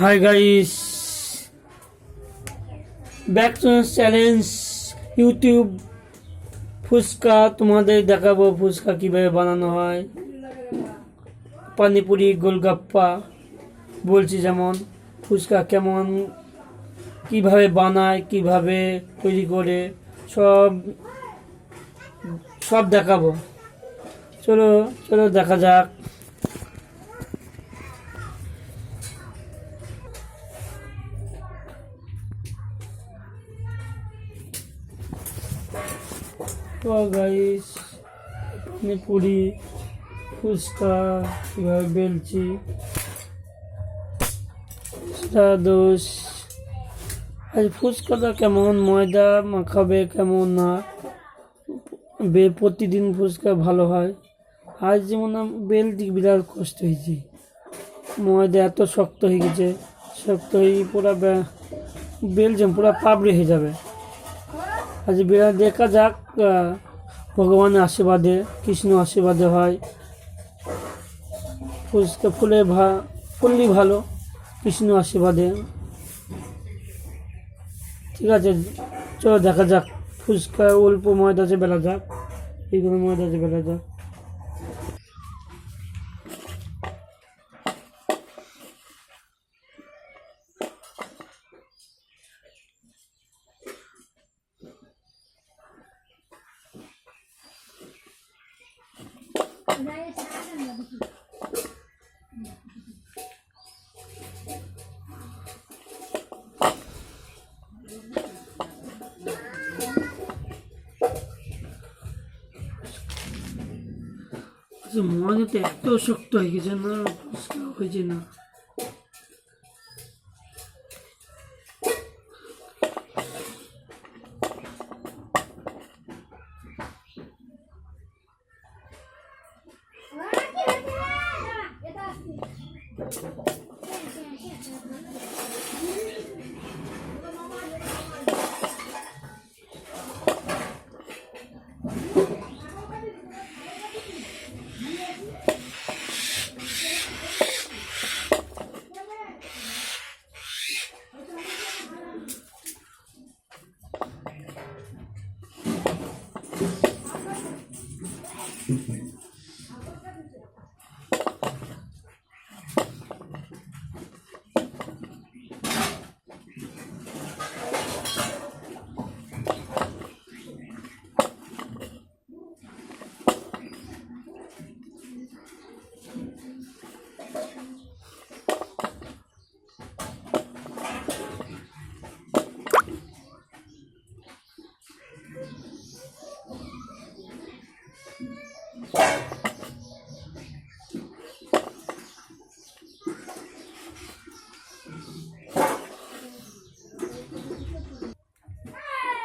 High guys, back to challenge YouTube. Phuchka তোমাদের দেখাবো ফুচকা কীভাবে বানানো হয়। পানিপুরি, গোলগাপ্পা বলছি, যেমন ফুচকা কেমন কিভাবে বানায়, কিভাবে তৈরি করে সব সব দেখাবো। চলো চলো দেখা যাক। তো গাইস, পানিপুরি ফুচকা কীভাবে বেলছি সেটা দোষ। আজ ফুচকাটা কেমন ময়দা মাখাবে কেমন না, প্রতিদিন ফুচকা ভালো হয়। আজ যেমন বেলতে বিরাট কষ্ট হয়েছে, ময়দা এত শক্ত হয়ে গেছে, শক্ত হয়ে পুরা বেলছে পুরা পাবড়ি হয়ে যাবে। আজ বিরাট দেখা যাক, ভগবানের আশীর্বাদে, কৃষ্ণ আশীর্বাদে হয়। ফুচকা ফুললি ভালো, কৃষ্ণ আশীর্বাদে। ঠিক আছে, চলো দেখা যাক। ফুচকা অল্প ময়দা আছে বেলা যাক, এইগুলো ময়দা আছে বেলা যাক। ময়দাটা এত শক্ত হয়ে গেছে না, ফুচকা হয়েছে না।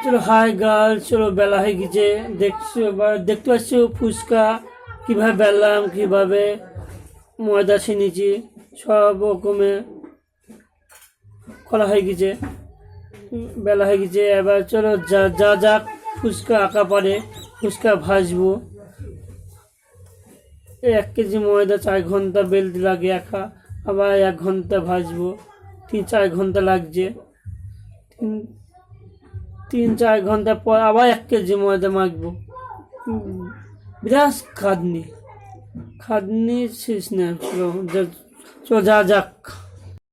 চলো হাই গার্ল, চলো বেলা হয়ে গেছে, দেখতে পাচ্ছ ফুচকা কীভাবে বেললাম, কীভাবে ময়দা ছিনিয়েছি, সব রকমের করা হয়ে গেছে। বেলা হয়ে গেছে, এবার চলো যা যাক ফুচকা আঁকা পারে ফুচকা ভাজবো। 1 কেজি ময়দা 4 ঘন্টা বেলতে লাগে একা, আবার 1 ঘন্টা ভাজবো, 3-4 ঘন্টা লাগছে। 3-4 ঘন্টা পর আবার 1 কেজি ময়দা মাখবো। বিরাট খাটনি শেষ না। চলো যা যাক।